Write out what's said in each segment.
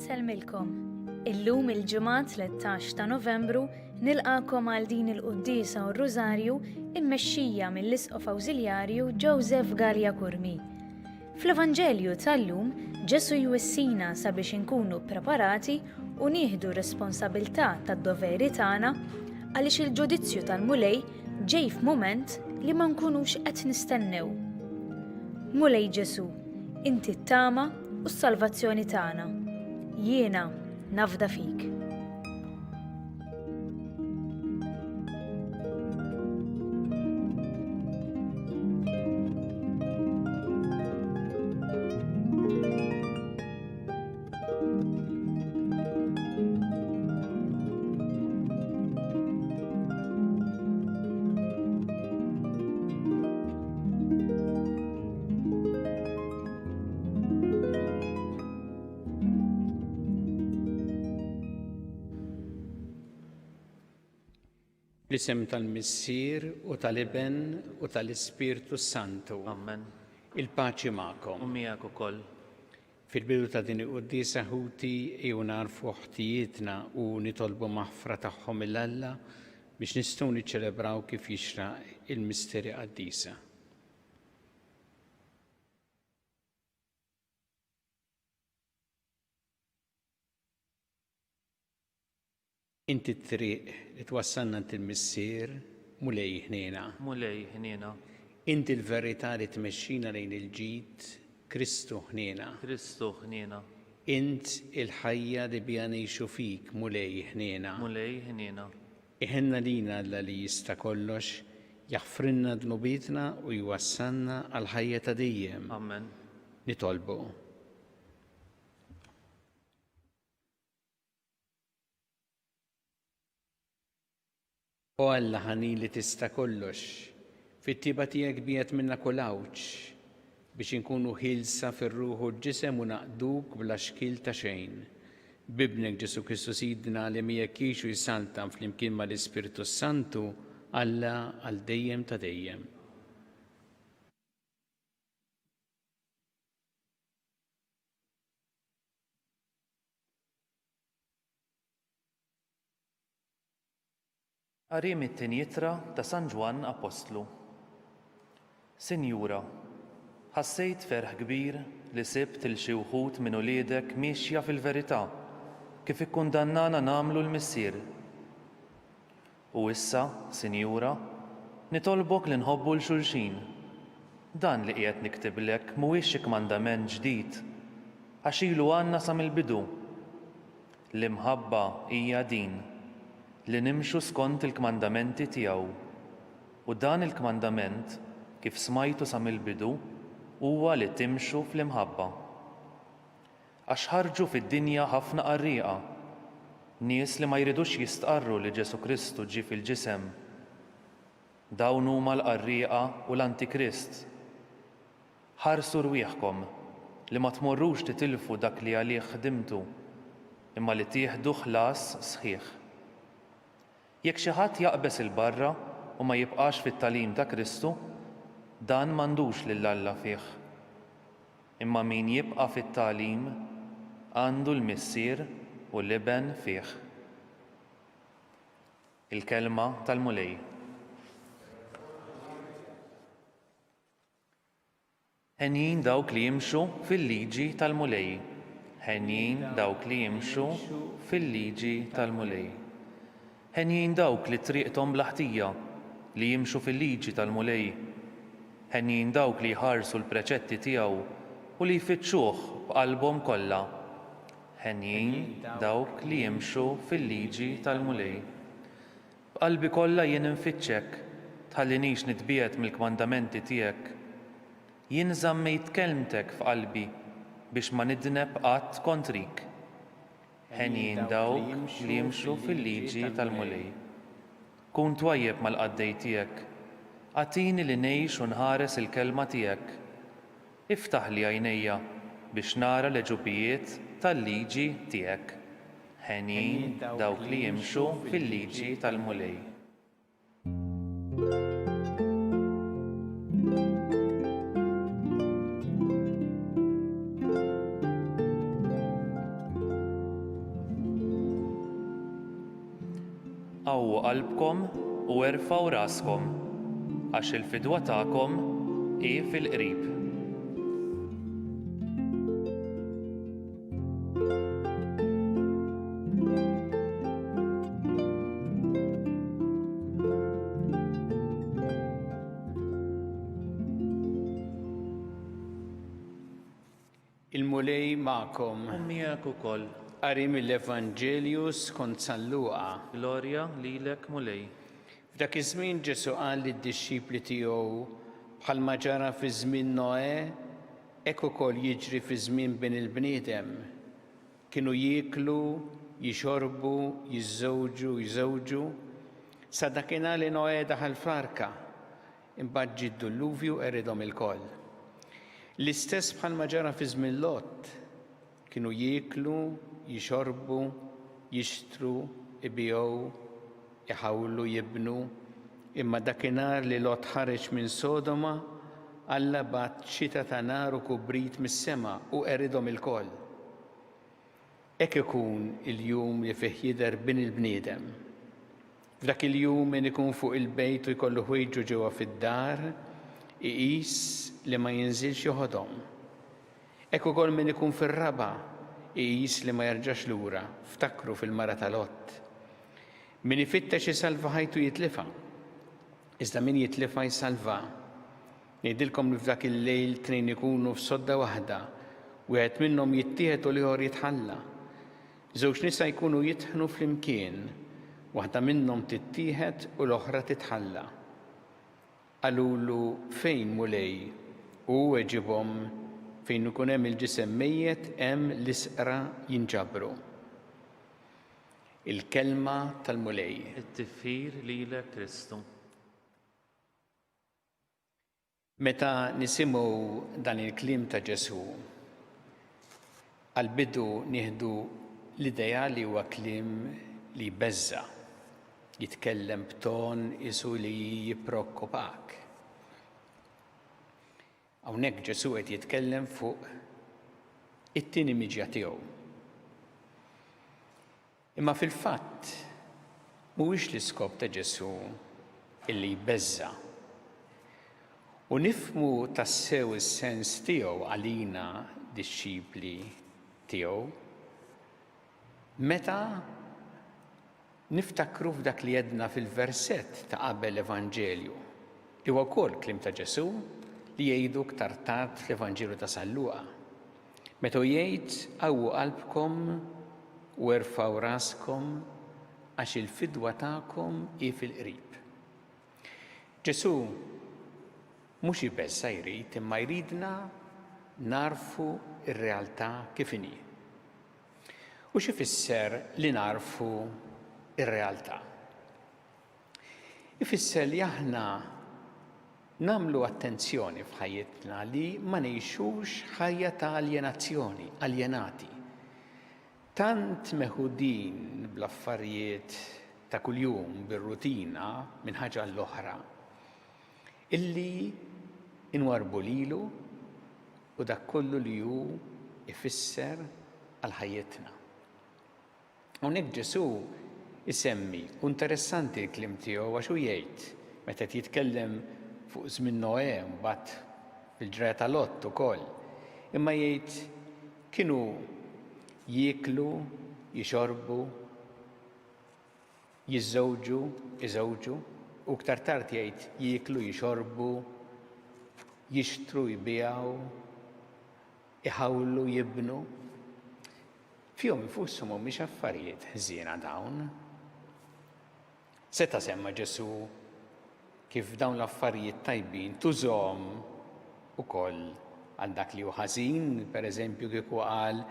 Inselmilkom. Illum il-ġimgħa 13 ta' Novembru nilqakom għal din il-Qudiesa u r-Rużarju immexxija mill-Isqof Awżiljarju Joseph Gallia Kurmi. Fl-Evanġelju tal-lum Ġesu jwissina sabiex inkunu ppreparati u nieħdu responsabbiltà tad-doveri tagħna għaliex il-ġudizzju tal-mulej ġej f'mument li ma nkunux qed nistennew. Mulej Ġesu, inti t-tama u s-salvazzjoni tagħna. Jiena nafda fik. L-isem tal-Missier u tal-Iben u tal-Ispirtu Santu. Amen. Il-paċi magħkom. U miegħek ukoll. Fil-bidu ta' din il-Qudiesa ħuti jew narfu ħtijietna u nitolbu maħfra tagħhom il-Alla biex nistgħu niċċelebraw kif jixraq il-misteri qaddisa. Inti t-triq li twassalna il-Missier mulej ħniena. Mulej ħniena. Inti l-verità li tmexxina lejn il-ġid Kristu ħniena. Kristu ħniena. Int il-ħajja li bija ngħixu fik mulej ħniena. Mulej ħniena. Iħenna lina Alla li jista' kollox jaħfrinna dnubitna u jwassalna għal ħajja ta' dejjem. Amen. Nitolbu. O Alla ħani li tista' kollox, fit-tiba tiegħek biegħed minna kull awġ biex inkunu ħilsa fir-ruħ u l-ġisem u naqduk bla xkil ta' xejn. Bibnek Ġesu Kristu Sidna li miegħek jgħixu jsaltam flimkien mal-Ispirtu Santu Alla għal dejjem ta' dejjem. Qari mit-tinjitra ta' San Ġwan Apostlu. Sinjura, ħassejt ferħ kbir li sibt il xi wħud minn uliedek miexja fil-verità kif ikkundannana nagħmlu l-missier. U issa, Sinjura, nitolbok li nħobbu l-xulxin. Dan li qiegħed niktiblek mhuwiex xi kmandament ġdid għax ilu għandna sa mill-bidu. L-imħabba hija din li nimxu skont il-kmandamenti tiegħu. U dan il-kmandament, kif smajtu sa mill-bidu, huwa li timxu fl-imħabba. Għax ħarġu fid-dinja ħafna qarrieqa, nies li ma jridux jistqarru li Ġesu Kristu ġie fil-ġisem. Dawn huma l-qarrieqa u l-Antikrist. Ħarsu rwieħkom li ma tmorrux titilfu dak li għalih ħdimtu, imma li tieħdu ħlas sħiħ. Jekk xi ħadd jaqbes il-barra u ma jibqax fit-tagħlim ta' Kristu, dan m'għandux lil Alla fih. Imma min jibqa' fit-tagħlim għandu l-missier u l-iben fih. Il-kelma tal-mulej. Ħenjin dawk li jimxu fil-liġi tal-mulej. Ħenjin dawk li jimxu fil-liġi tal-mulej. Ħenjin dawk li triqthom bl-ħtija li jimxu fil-liġi tal-mulej. Ħenjin dawk li jħarsu l-preċetti tiegħu u li jfittxuh b'qalbhom kollha. Ħenjin dawk li jimxu fil-liġi tal-mulej. B'qalbi kollha jien infittxek, tħallinix nitbiegħed mill-kmandamenti tiegħek. Jien żammejt kelmtek f'qalbi biex ma nidneb qatt kontrik. Ħenjin dawk li jimxu fil-liġi tal-mulej. Kun twajjeb mal-qaddej tiegħek, għatini li ngħix u nħares il-kelma tiegħek. Iftaħ li għajnejja biex nara l-eġubijiet tal-liġi tiegħek. Ħenjin dawk li jimxu fil-liġi tal-mulej. Qawwu qalbkom u erfgħu raskom, għax il-fidwa tagħkom hi fil-qrib. Il-mulej ma'kom. U miegħek ukoll. Qari mill-Evanġelju skont San Luqa. Glorja lilek mulej. F'dak iż-żmien Ġesu qal lid-dixxipli tiegħu bħalma ġara fi żmien Noè, hekk ukoll jiġri fi żmien bejn il-bniedem. Kienu jieklu, jixorbu, jiżżewġu, sa dakinhar li Noè daħal fl-arka, imbagħad ġie d-dilluvju eridhom ilkoll. L-istess bħalma ġara fi żmien Lot, kienu jieklu, jixorbu, jixtru, ibigħu, iħawlu, jibnu, imma dakinhar li Lot ħareġ minn Sodoma, Alla bagħat xita ta' nar u kubrit mis-sema u eridhom ilkoll. Hekk ikun il-jum li fih jidher bin il-bniedem. F'dak il-jum min ikun fuq il-bejt u jkollu ħwejġu ġewwa fid-dar, iqis li ma jinżilx joħodhom. Hekk ukoll min ikun fir-raba, iqis li ma jerġax lura, ftakru fil-mara ta' Lot. Min ifittex isalva ħajtu jitlifha, iżda min jitlifa jsalva. Ngħidilkom li f'dak il-lejl tnejn ikunu f'sodda waħda, wieħed minnhom jittieħed u l-ieħor jitħalla. Żewġ nisa jkunu jitħnu flimkien, waħda minnhom tittieħed u l-oħra titħalla. Qalulu fejn mulej u weġibhom fejn ikun hemm il-ġisem mejjed hemm l-isqra jinġabru. Il-kelma tal-mulej. It-tifħir lilek Kristu. Meta nisimgħu dan il-kliem ta' Ġesu, għal-bidu nieħdu l-idea li huwa kliem li jbeżza, jitkellem b'ton isu li jipprokkupak. Hawnhekk Ġesu qed jitkellem fuq it-tieni miġja tiegħu. Imma fil-fatt mhuwiex l-iskop ta' Ġesu illi jbeżza. U nifhmu tassew is-sens tiegħu għalina dixxipli tiegħu meta niftakru f'dak li jedna fil-versett ta' qabel l-Evanġelju. Huwa wkoll kliem ta' Ġesu li jgħidu aktar tard fl-Evanġelju ta' San Luqa. Meta jgħid qawwu qalbkom u erfgħu raskom għax il-fidwa tagħkom hi fil-qrib. Ġesu mhux jibbeżza jrid imma jridna narfu r-realtà kif inhi. U x'ifisser li narfu r-realtà? Ifisser li aħna nagħmlu attenzjoni f'ħajjitna li ma ngħixux ħajja ta' aljenazzjoni, aljenati. Tant meħudin bl-affarijiet ta' kuljum bir-rutina minn ħaġa l-oħra illi inwarbu lilu u dak kollu li hu ifisser għal ħajjitna. Hawnhekk Ġesu isemmi, u interessanti l-kliem tiegħu għax hu jgħid meta jitkellem fuq żmien Noè mbagħad fil-ġraja ta' Lot ukoll. Imma jgħid kienu jieklu, jixorbu, jiżżewġu, u aktar tard jgħid jieklu, jixorbu, jixtru, jbiegħu, iħawlu, jibnu. Fihom infushom mhumiex affarijiet ħżiena dawn. Seta' semma Ġesu kif dawn l-affarijiet tajbin tużhom ukoll għal dak li hu ħażin, pereżempju kieku qal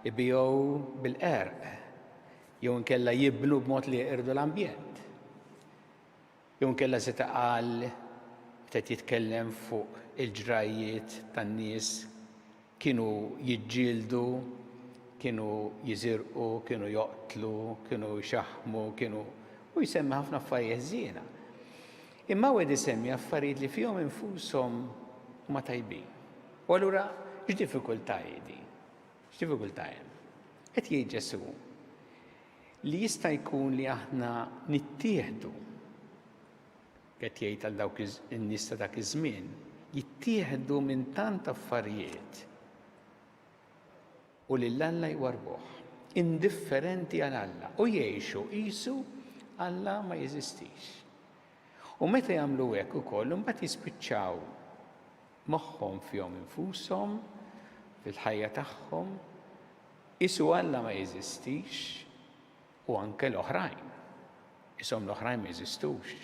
ibiegħu bil-qerq, jew inkella jibnu b'mod li jqirdu l-ambjent. Jew inkella seta' qal meta jitkellem fuq il-ġrajiet tan-nies kienu jiġġieldu, kienu jiżirqu, kienu joqtlu, kienu jxaħmu, u jsemmi ħafna affarijiet ħżiena. Imma wed isemmi affarijiet li fihom infushom huma tajbin. U allura x'diffikultà hi din? X'diffikultà hemm? Qed jgħid Ġesu li jista' jkun li aħna nittieħdu qed jgħid għal dawk in-nies ta' dak iż-żmien, jittieħdu minn tant affarijiet u lil Alla jwarbuh, indifferenti għal Alla u jgħixu qisu Alla ma jeżistix. U meta jagħmlu hekk ukoll imbagħad jispiċċaw moħħhom fihom infushom, fil-ħajja tagħhom, isu Alla ma jeżistix u anke l-oħrajn. Ishom l-oħrajn ma jeżistux.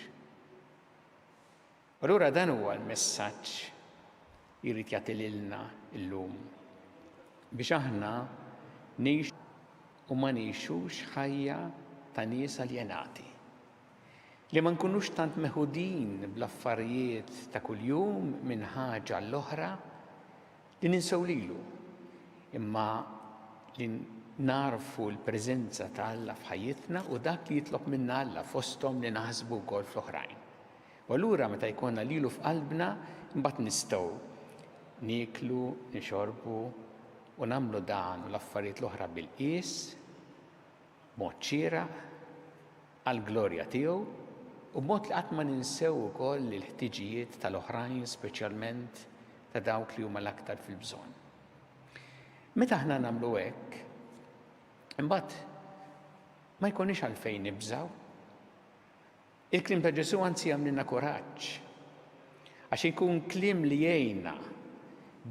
Allura dan huwa l-messaġġ jrid jagħti lilna llum biex aħna ngħixu u ma ngħixux ħajja ta' nies aljenati. Li ma nkunux tant meħudin bl-affarijiet ta' kuljum minn ħaġa l-oħra li ninsew lilu, imma li narfu l-preżenza ta' Alla f'ħajjitna u dak li jitlob minna Alla fosthom li naħsbu wkoll fl-oħrajn. U allura meta jkollna lilu f'qalbna, imbagħad nistgħu nieklu, nixorbu u nagħmlu dan u l-affarijiet l-oħra bil-qies, b'mod xieraq, għall-glorja tiegħu u b'mod li qatt ma ninsew ukoll il-ħtiġijiet tal-oħrajn, speċjalment ta' dawk li huma l-aktar fil-bżonn. Meta aħna nagħmlu hekk, imbagħad ma jkunx għalfejn nibżgħu. Il-kliem ta' Ġesu anzi jagħmlilna kuraġġ għax ikun kliem li jgħinna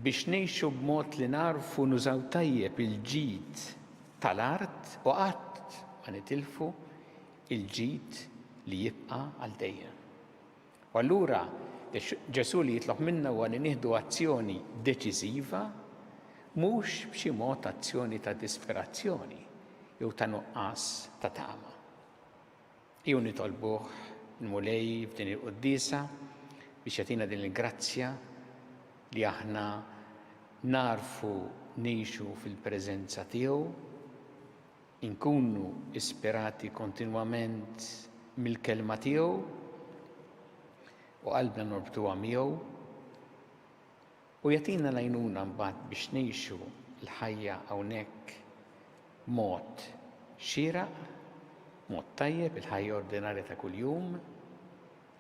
biex ngħixu b'mod li narfu nużaw tajjeb il-ġid tal-art u qatt ma nitilfu il-ġid li jibqa' għal dejjem. U allura Ġesu li jitlob minna huwa li nieħdu azzjoni deċiżiva mhux b'xi mod azzjoni ta' disperazzjoni jew ta' nuqqas ta' tama. Jew nitolbuh il-mulej f'din il-qudiesa biex jagħtina din il-grazzja li aħna narfu ngħixu fil-preżenza tiegħu, inkunu ispirati kontinwament mill-kelma tiegħu u qalbna norbtuha miegħu u jagħtina l-għajnuna mbagħad biex ngħixu l-ħajja hawnhekk mod xieraq, mod tajjeb, il-ħajja ordinarja ta' kuljum,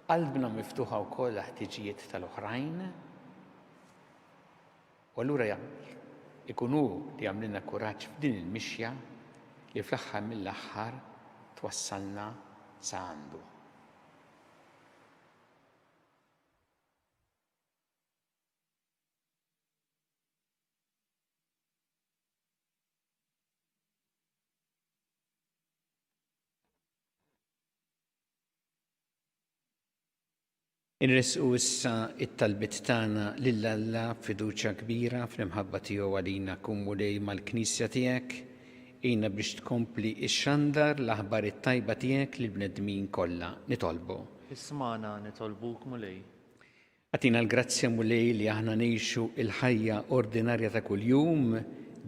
qalbna miftuħa wkoll ħtiġijiet tal-oħrajn. U allura ikunu li jagħmlilna kuraġġ f'din il-mixja li fl-aħħar mill-aħħar twassalna sa għandu. Inresqu issa it-talbit tagħna lil Alla b'fiduċja kbira fl-imħabba tiegħu għalina kumulej mal-Knisja tiegħek, għina biex tkompli x-xandar l-aħbar it-tajba tiegħek lill-bnedmin kollha. Nitolbu. Ismana nitolbuk mulej. Għatina l-grazzja mulej li aħna ngħixu il-ħajja ordinarja ta' kuljum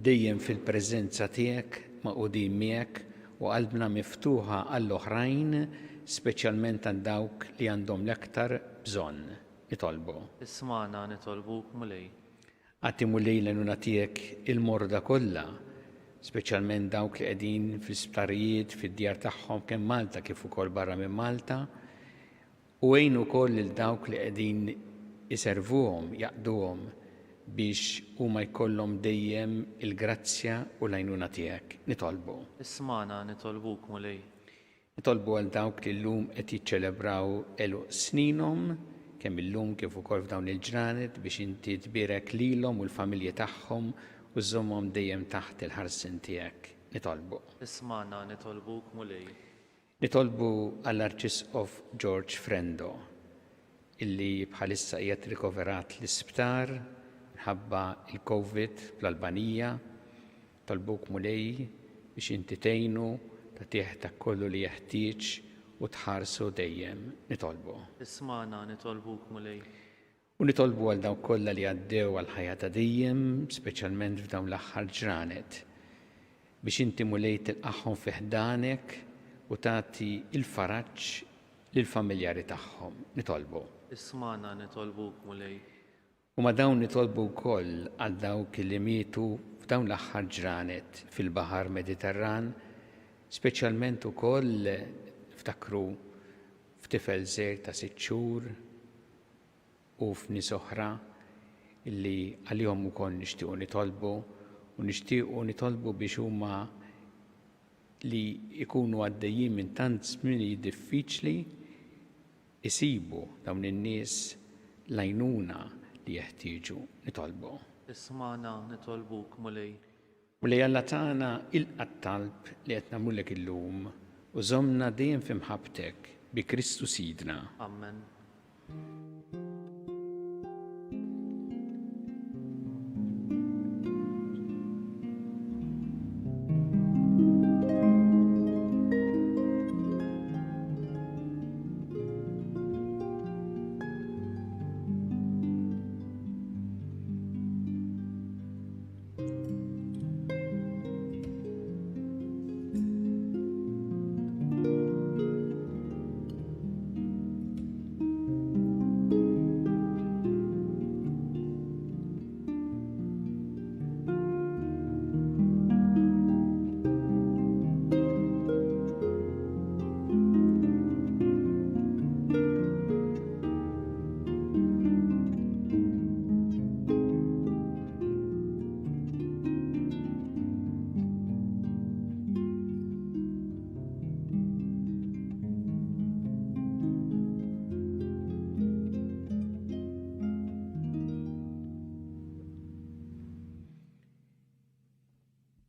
dejjem fil-preżenza tiegħek maqudin miegħek u qalbna miftuħa għall-oħrajn, speċjalment għal dawk li għandhom l-aktar bżonn. Nitolbu. Ismana nitolbuk mulej. Għatti mulej l-għenuna tiegħek il-morda kollha, speċjalment dawk li qegħdin fl-isptarijiet fid-djar tagħhom kemm Malta kif ukoll barra minn Malta, u għejn ukoll il dawk li qegħdin iservuhom, jaqduhom biex huma jkollhom dejjem il-grazzja u l-għajnuna tiegħek. Nitolbu. Ismana nitolbuk mulej. Nitolbu għal dawk li llum qed jiċċelebraw eluq sninhom, kemm illum kif ukoll f'dawn il-ġranet biex inti tbierek lilhom u l-familji tagħhom u żommhom dejjem taħt il-ħarsien tiegħek. Nitolbu. Ismana nitolbuk mulej. Nitolbu għall-Arċisqof George Frendo, illi bħalissa qiegħed rikoverat l-isptar minħabba il-COVID fl-Albanija. Tolbuk mulej biex inti tgħinu tagħtih dak kollu li jeħtieġ u tħarsu dejjem. Nitolbu. Ismana nitolbuk mulej. U nitolbu għal dawk kollha li għaddew għal ħajja ta' dejjem, speċjalment f'dawn l-aħħar ġranet, biex inti mulej tilqahom fi ħdanek u tagħti il-faraġġ lill-familjari tagħhom. Nitolbu. Ismana nitolbuk mulej. U ma dawn nitolbu wkoll għal dawk li mietu f'dawn l-aħħar ġranet fil-Baħar Mediterran, speċjalment ukoll niftakru f'tifel żgħir ta' 6 xhur u f'nies oħra illi għalihom ukoll nixtiequ nitolbu u nixtiequ nitolbu biex huma li jkunu għaddejjin minn tant żmieni diffiċli isibu dawn in-nies l-għajnuna li jeħtieġu nitolbu. Isma'na nitolbuk mulej. U li Alla tagħna ilqa' t-talb li qed nagħmlulek illum u żommna dejjem f'imħabbtek bi Kristu Sidna. Amen.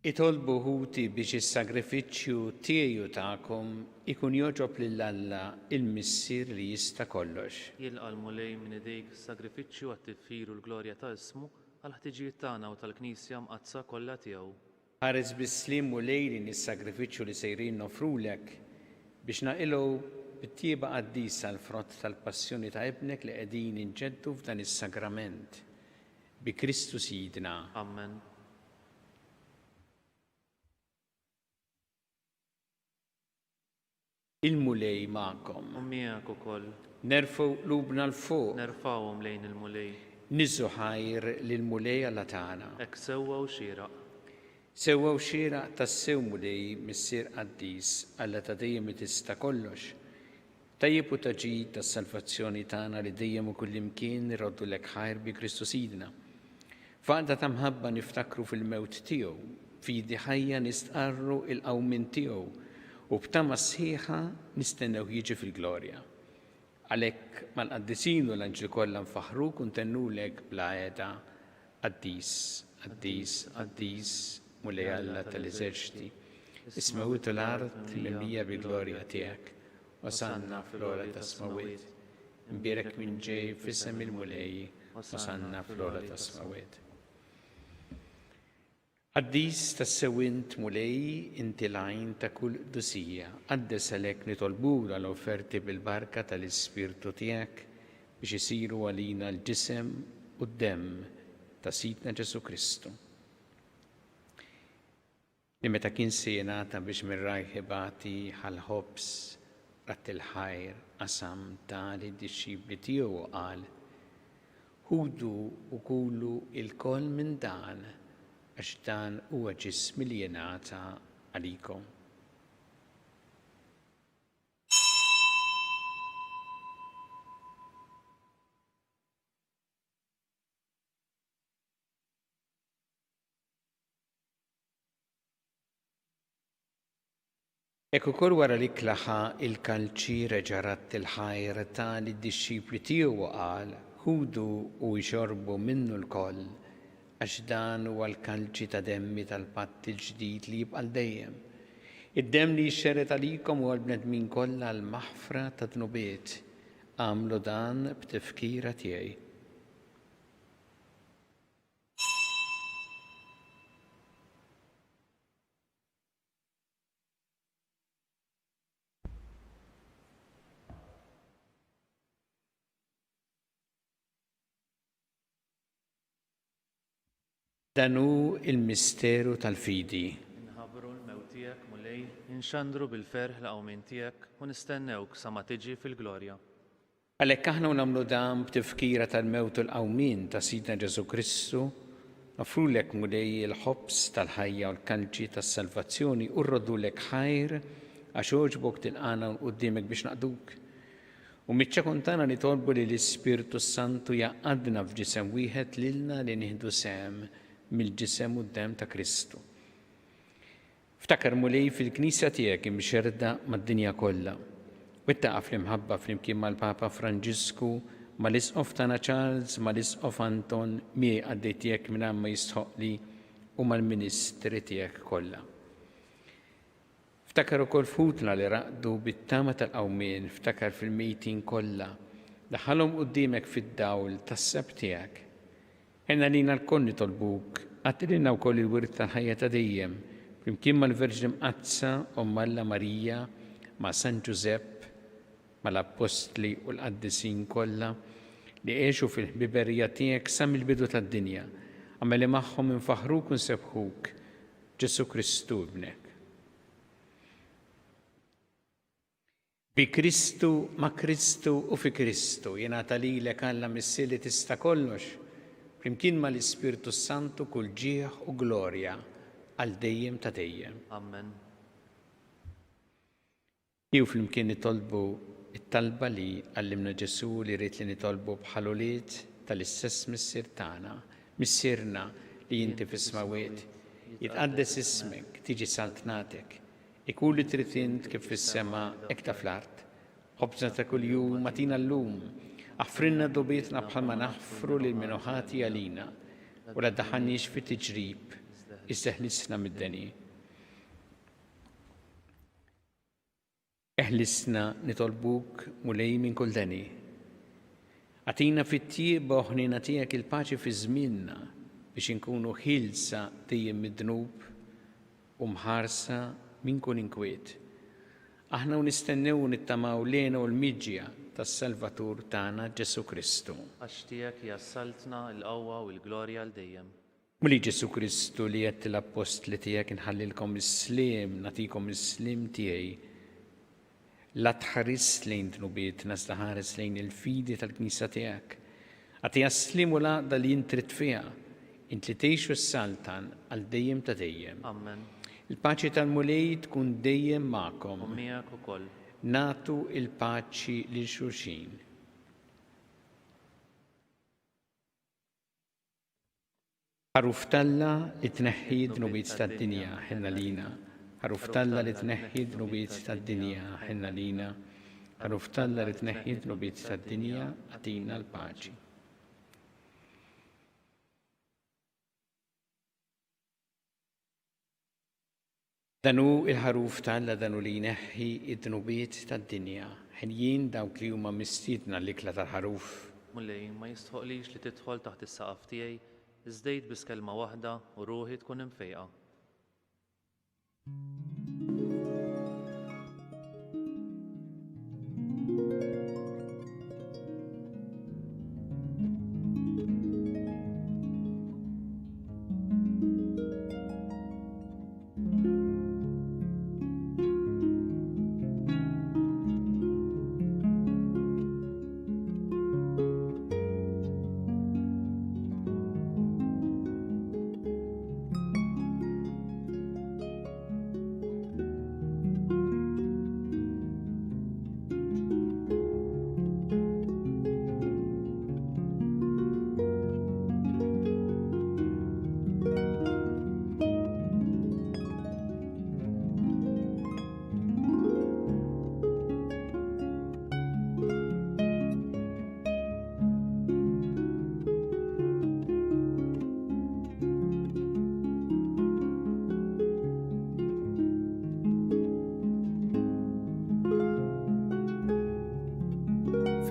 Itolbu ħuti biex is-sagrifiċċju tiegħu tagħkom ikun joġob lil Alla il-Missier li jista' kollox. Jilqa' l-mulej minn idejk sagrifiċċju għat-tifkir u l-glorja ta' ismu għal ħtiġijiet tagħna u tal-Knisja mqazza kollha tiegħu. Ħares bis-slim u lejli nis-sagrifiċċju li sejrin nofrulek biex naqilgħu bit-tjieba qaddisa l-frott tal-passjoni ta' ibnek li qegħdin inġeddu f'dan is-sagrament bi Kristu Sidna. Amen. Il-mulej magħkom. U miegħek ukoll. Nerfgħu qlubna l-fuq. Nerfgħuhom lejn il-mulej. Niżżu ħajr lill-mulej Alla tagħna. Hekk sewwa u xieraq. Sewwa u xieraq tas-sew mulej missier qaddis Alla ta' dejjem tista' kollox. Tajjeb u taġid tas-salvazzjoni tagħna li dejjem u kullimkien nirroddu lek ħajr bi Kristu Sidna. Faqda ta' mħabba niftakru fil-mewt tiegħu, fidi ħajja nistqarru il-qawmin tiegħu u b'tama sħiħa nistennew jiġi fil-glorja. Għalhekk mal-qaddisin u l-anġli kollha nfaħruk u ntennulek bla għeda qaddis, qaddis, qaddis, mulej Alla tal-eżerċiti. Ismawit l-art mimlija bil-glorja tiegħek, wasanna fl-ora ta' smawit. Imbierek minn ġej f'isem il-mulej, wasanna fl-ora ta' smawit. Qaddis tas-sewint mulej inti l-għajn ta' kull qdusija, qaddes għalhekk nitolbula l-offerti bil-barka tal-Ispirtu tiegħek biex isiru għalina l-ġisem u d-demm ta' Sidna Ġesu Kristu. Li meta kien sjenata biex mir-rajħibati ħal-ħobs rat il-ħajr qasam tali d-disċipli tiegħu qal: ħudu u kulu il-koll minn dan għax dan huwa ġismi li jingħata għalikom. Ekku ukoll wara li klaħa il-kalċira ġarat il-ħajr tali d-disċipli tiegħu qal: ħudu u jxorbu minnu l-koll għax dan huwa l-kalċi ta' demmi tal-patt il-ġdid li jibqa' dejjem. Id-demm li jxxerret għalikom huwa l-bnedmin kollha l-maħfra ta' dnubiet. Għamlu dan b'tifkira tiegħi. Dan hu il-misteru tal-fidi. Inħabbru l-mewt tiegħek mulej, inxandru bil-ferħ l-qawmin tiegħek u nistennewk sa ma tiġi fil-glorja. Għalhekk aħna nagħmlu dan b'tifkira tal-mewt u l-qawmin ta' Sidna Ġesu Kristu, Nafrulek mulej il-ħobs tal-ħajja u l-kanċi tas-salvazzjoni u rrodulek ħajr għax oġbok tilqana qudiemek biex naqduk. U mitċakuntana nitolbu li l-Ispiritu Santu jaqadna f'ġisem wieħed lilna li nieħdu sem mill-ġisem u d-dem ta' Kristu. Ftakar mulej fil-Knisja tiegħek imxerda mad-dinja kollha. Wittaqa fl-imħabba flimkien mal-Papa Franġisku, mal-Isqof tagħna Charles, mal-Isqof Anton, miegħi għaddej tiegħek minn ma jistħoqli u mal-Ministri tiegħek kollha. Ftakar ukoll futna li raqdu bit-tama tal-qawmien, ftakar fil-mejtin kollha, daħħalhom quddiemek fid-dawl tas-seb tiegħek. Ħenna lina l-koll nitolbuk, għattililna wkoll il-wirt tal-ħajja ta' dejjem, flimkien mal-Verġi Mqazza Omm Alla Marija, ma' San Giuseppe, mal-Apostli u l-Qaddisin kollha li għexu fil-ħbiberija tiegħek sa mill-bidu tad-dinja, għameli magħhom infaħruk u nsebħuk Ġesu Kristu ibnek. Bi Kristu, ma' Kristu u fi Kristu jingħata lilek Alla missi li tista' kollox, flimkien mal-Ispiritu Santu kull ġieħ u glorja għal dejjem ta' dejjem. Amen. Jew flimkien nitolbu it-talba li għallimna Ġesu li rrid li nitolbu bħal ulied tal-istess missier tagħna, missierna li inti fis-smawiet, jitqaddes ismek, tiġi saltnatek, ikun li trid int kif fis-sema hekk ta' fl-art. Ħobżna ta' kuljum matina llum, aħfrinna dobietna bħalma naħfru lil minuħati għalina, u la daħħalniex fi tiġrib, isteħlisna mid-deni. Eħlisna nitolbuk mulej minn kull deni. Għatina fit-tieqa uħnina tiegħek il-paċi fi żmienna biex inkunu ħilsa dejjem mid-dnub u mħarsa minn kull inkwiet. Aħna nistennew nittamaw lena u l-miġja tas-Salvatur tagħna Ġesu Kristu. Għax tiegħek jassaltna l-qawwa u l-glorja l dejjem. Muli Ġesu Kristu li qed l-apostli tiegħek inħallilkom is-sliem, nagħtikom is-sliem tiegħi. La tħares lejn dnubiet, nasla ħares lejn il-fidi tal-Knisja tiegħek. Għati jaslim u laqda li jintrit fiha, int li tgħixu s-saltan għal dejjem ta' dejjem. Amen. Il-paċi tal-mulej tkun dejjem magħkom. U miegħek ukoll. Natu il-paċi lil xulxin. Ħaruf Talla li tneħħi dnubiet tad-dinja ħinna lina. Ħaruf Talla li tneħħi dnubiet tad-dinja ħinna lina. Ħaruf Talla li tneħħi dnubiet tad-dinja għatina l-paċi. Danu il-ħaruf Talla danu li jneħħi id-dnubiet tad-dinja. Ħinjien dawk li huma mistiedna l-ikla tal-ħaruf. Mulej, ma jistħoqlix li tidħol taħt is-saqaf tiegħi, iżdejt biss kelma waħda u ruħi tkun imfejqa.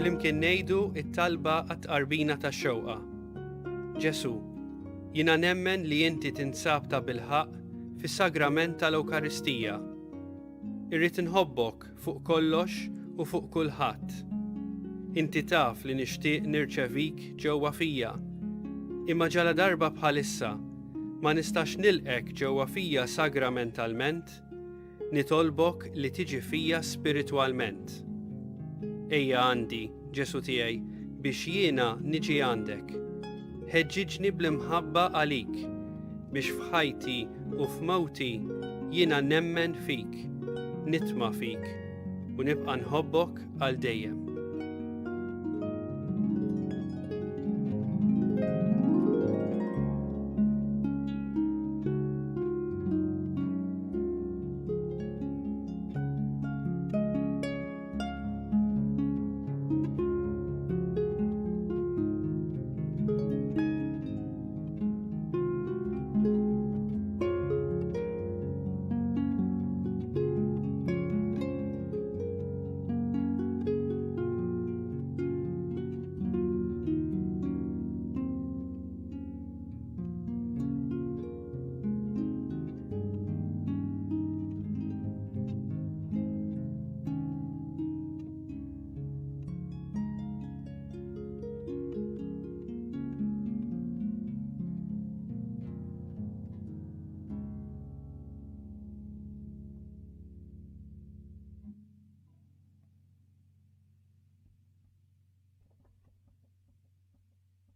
Flimkien ngħidu it-talba għat-qarbina tax-xewqa. Ġesu, jiena nemmen li inti tinsab ta' bilħaq fis-sagrament tal-Ewkaristija. Irrid inħobbok fuq kollox u fuq kulħadd. Inti taf li nixtieq nirċevik ġewwa fija, imma ġala darba bħalissa ma nistax nilqek ġewwa fija sagramentalment, nitolbok li tiġi fija spiritwalment. Ejja għandi, Ġesu tiegħi, biex jiena niġi għandek. ħeġġiġni bl-imħabba għalik biex f'ħajti u f'mawti jiena nemmen fik, nitma fik u nibqa' nħobbok għal dejjem.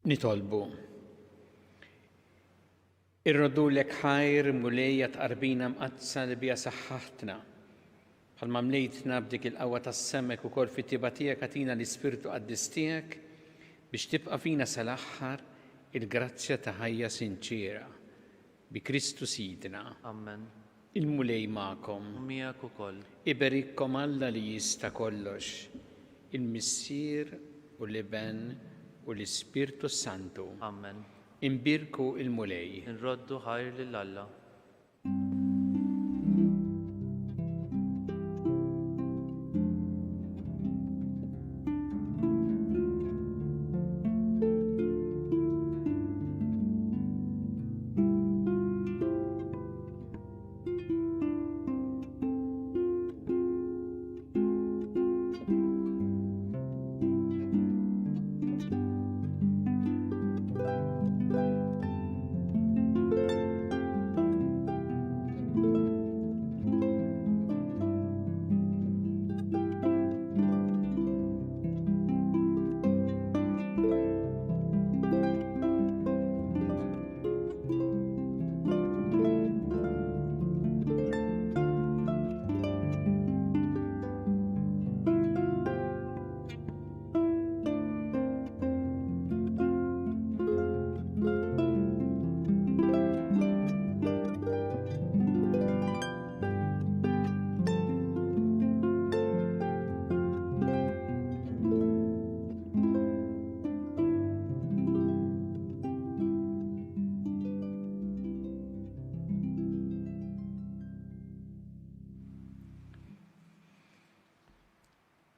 Nitolbu. Irrodulek ħajr mulejja tqarbina mqazza li bija saħħaħtna. Bħalma mlejtna b'dik il-qawwa tas-semek ukoll fit-tiba tiegħek għatina l-Ispirtu qaddis tiegħek biex tibqa' fina sal-aħħar il-grazzja ta' ħajja sinċiera. Bi Kristu Sidna. Amen. Il-mulej magħkom. Miegħek ukoll. Iberikkom Alla li jista' kollox. Il-Missier u l-Iben u l-Ispirtu Santu. Amen. Imbirku il-mulej. Nroddu ħajr lil Alla.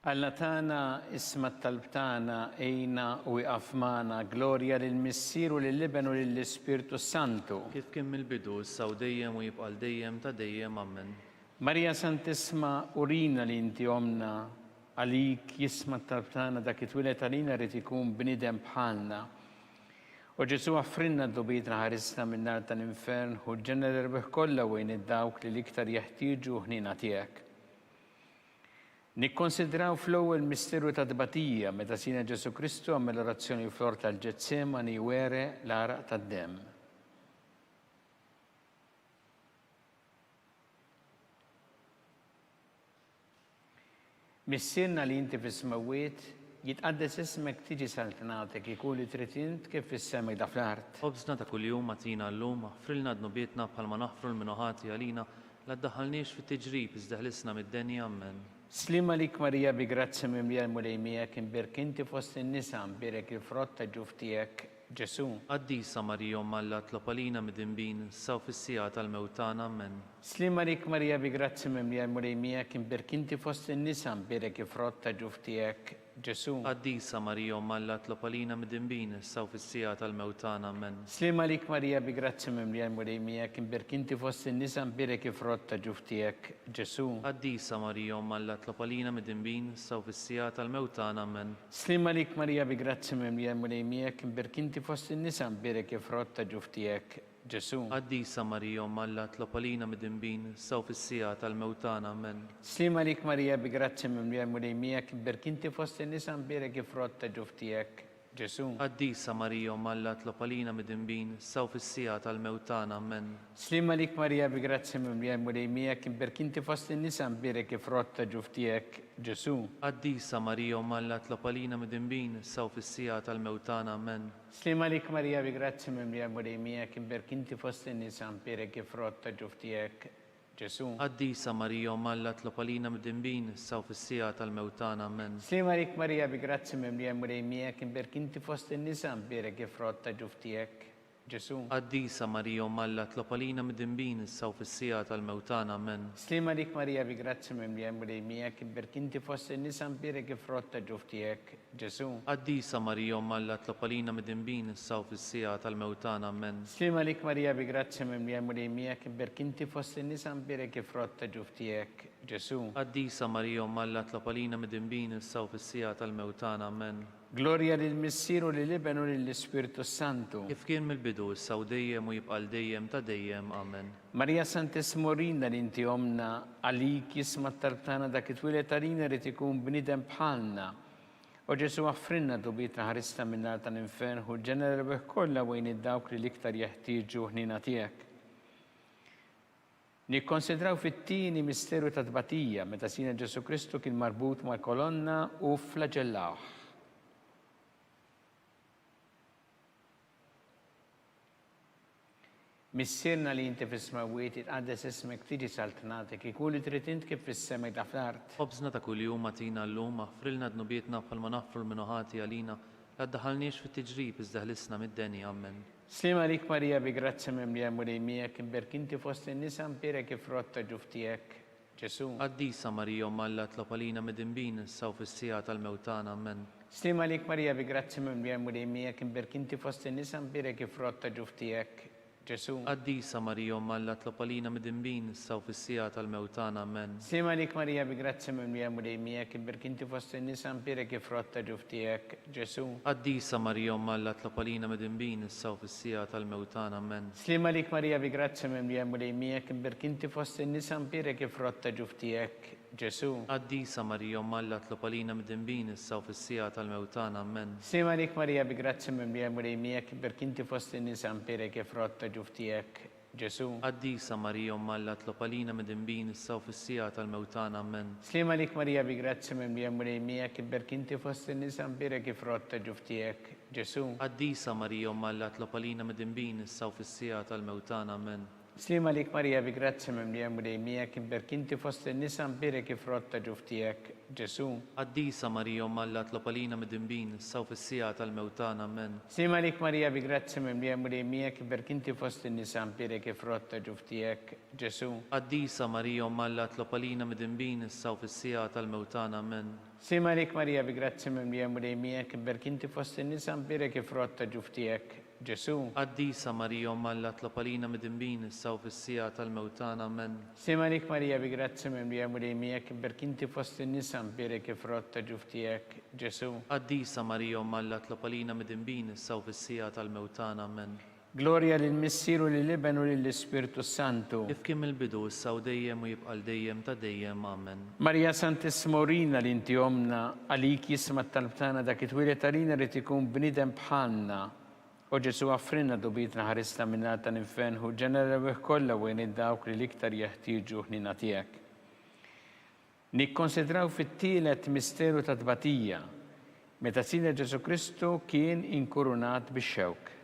Alla tana isma talbtana ejna u iqafmana glorja lill-Missier u lill-Iben u lill-Ispirtu Santu. Kif kien mill-bidu issa u dejjem u jibqa' dejjem ta' dejjem. Amen. Marija Santisma urina li inti omna għalik jisma talbtana dak it-twilet għalina rrid ikun bniedem bħalna. U Ġesu għaffrinna d-dubitna ħarisna minn nar tal-infern u ġenna l-irbeħ kollha wejn id-dawk li l-iktar jeħtieġu ħnina tiegħek. Nikkonsidraw fl-ewwel misteru ta' tbatija meta sina Ġesu Kristu għamel orazzjoni flor tal-Ġetsemani were l-għaraq tad-demm. Missierna li inti fis-smawiet jitqaddes ismek tiġi saltnatek ikun li trid int kif fis-semek da fl-art. Ħobżna ta' kuljum atina llum, aħfrilna d-nubietna bħalma naħfru l-minuħati għalina la ddaħħalniex fit-tiġrib iżda ħlisna mid-denja. Amen. Slima lik Marija bi grazzi mimlija l-mulej miegħek imbirk inti fost in-nisa imbirek il-frott ta' ġuf tiegħek Ġesu. Qaddisa Marija Alla tlob għalina mid-dinbin saw fis-sija tal-mewtana. Amen. Slima lik Marija bi grazzi mimlija l-mulej miegħek imbirk inti fost in-nisa imbirek il-frott ta' ġuf tiegħek Ġesu. Qaddisa Marija Alla tlob għalina mid-dinbin saw fis-sija tal-mewtana. Amen. Slima lik Marija bi grazzi mimlija l-mulej miegħek imbirk inti fost in-nisa imbirek il-frott ta' ġuf tiegħek Ġesu. Qaddisa Marija Alla tlob għalina mid-dinbin saw fis-sija tal-mewtana. Amen. Slima lik Marija bi grazzi mimlija l-mulej miegħek imbirk inti fost in-nisa imbirek il-frott ta' ġuf tiegħek Ġesu. Qaddisa Marija Alla tlob għalina mid-dinbin saw fis-sija tal-mewtana. Amen. Slima lik Marija bi grazzi mimlija l-mulej miegħek imbirk inti fost in-nisa imbirek il-frott ta' ġuf tiegħek Ġesu. Qaddisa Marija Malla tlobalina mid-dinbin, saw fis-sija tal-mewtana, amen. Slima lik Marija bi grazzi mimlija murejmija kim berkinti fost in-nisa mbirek frotta ġuftijek Ġesu. Qaddisa Marija Malla tlobalina mid-dinbin, saw fis-sija tal-mewtana, amen. Slima lik Marija bi grazzi mimlija murejmija kim berkinti fost in-nisa mbirek frotta ġuftijek Ġesu. Qaddisa Marija Malla tlobalina mid-dinbin, saw fis-sija tal-mewtana, amen. Slima lik Marija bi grazzi mimlija murejmija kim berkinti fost in-nisa mbirek frotta ġuftijek Ġesu. Qaddisa Marija Malla tlobalina mid-dinbin, saw fis-sija tal-mewtana, amen. Slima lik Marija bi grazzi mimlija murejmija kim berkinti fost in-nisa mbirek frotta ġuftijek Ġesu. Qaddisa Marija Malla tlobalina mid-dinbin, saw fis-sija tal-mewtana, amen. Slima lik Marija bi grazzi mimlija murejmija kim berkinti fost in-nisa mbirek frotta ġuftijek Ġesu. Qaddisa Marija Malla tlobalina mid-dinbin, saw fis-sija tal-mewtana, amen. Gloria lil Missieru li libenu lill-Ispiritu Santu. Kif kien mill-bidu, issa u dejjem u jibqal dejjem ta' dejjem, amen. Marija Sant'Esmorina li inti omna għalik jisma tartana dak it-twilet għalina li tikun bnidem bħalna. U Ġesu għaffrinna dubitna ħarista minnar tal-infern u ġenera bih kollha wejn id-dawk li l-iktar jeħtieġu ħnina tiegħek. Nikkonsidraw fit-tieni misteru ta' tbatija meta sina Ġesu Kristu kien marbut mal-kolonna u flagellawh. Missirna li inti fis-smawiet itqaddes ismek tiġi saltnatek ikun li trid int kif fis-semek ta' fl-art. Ħobżna ta' kuljum atina llum, aħfrilna dnubietna bħalma naħfru l-minuħati għalina, la ddaħħalniex fit-tiġrib iżda ħlisna mid-deni, amen. Slima lik Marija bi grazzi mimlija murejmija kim berkinti fost in-nisa mpirek frotta ġuftijek Ġesu. Qaddisa Marija Malla tlobalina mid-dinbin, saw fis-sija tal-mewtana, amen. Slima lik Marija bi grazzi mimlija murejmija kim berkinti fost in-nisa mpirek frotta ġuftijek Ġesu. Qaddisa Marija Malla tlobalina mid-dinbin, saw fis-sija tal-mewtana, amen. Slima lik Marija bi grazzi mimlija murejmija kim berkinti fost in-nisa mpirek frotta ġuftijek Ġesu. Qaddisa Marija Malla tlobalina mid-dinbin, saw fis-sija tal-mewtana, amen. Slima lik Marija bi grazzi mimlija murejmija kim berkinti fost in-nisa mpirek frotta ġuftijek Ġesu. Qaddisa Marija Malla tlobalina mid-dinbin, saw fis-sija tal-mewtana, amen. Slima lik Marija bi grazzi mimlija murejmija kim berkinti fost in-nisa mpirek frotta ġuftijek Ġesu. Qaddisa Marija Malla tlobalina mid-dinbin, saw fis-sija tal-mewtana, amen. Slima lik Marija bi grazzi mimlija murejmija kim berkinti fost in-nisa mpirek frotta ġuftijek Ġesu. Qaddisa Marija Malla tlobalina mid-dinbin, saw fis-sija tal-mewtana, amen. Slima lik Marija bi grazzi mimlija murejmija kim berkinti fost in-nisa mpirek frotta ġuftijek Ġesu. Qaddisa Marija Malla tlobalina mid-dinbin, saw fis-sija tal-mewtana, amen. Slima lik Marija bi grazzi mimlija murejmija kim berkinti fost in-nisa mpirek frotta ġuftijek Ġesu. Qaddisa Marija Malla tlobalina mid-dinbin, saw fis-sija tal-mewtana, amen. Slima lik Marija bi grazzi mimlija murejmija kim berkinti fost in-nisa mpirek frotta ġuftijek Ġesu. Qaddisa Marija Malla tlobalina mid-dinbin, saw fis-sija tal-mewtana, amen. Slima lik Marija bi grazzi mimlija murejmija kim berkinti fost in-nisa mpirek frotta ġuftijek Ġesu. Qaddisa Marija Malla tlobalina mid-dinbin, saw fis-sija tal-mewtana, amen. Gloria lil Missieru li libenu lill-Ispiritu Santu. Kif kien mill-bidu, issa u dejjem u jibqal dejjem ta' dejjem, amen. Marija Sant'Esmorina li inti omna għalik jisma talbtana dak it-twilet għalina li tikun bnidem bħalna. U Ġesu għaffrinna dubitna ħarista minnar tal-infern u ġenera bih kollha wejn id-dawk li l-iktar jeħtieġu ħnina tiegħek. Nikkonsidraw fit-tielet misteru ta' tbatija meta sina Ġesu Kristu kien inkurunat bix-xewk.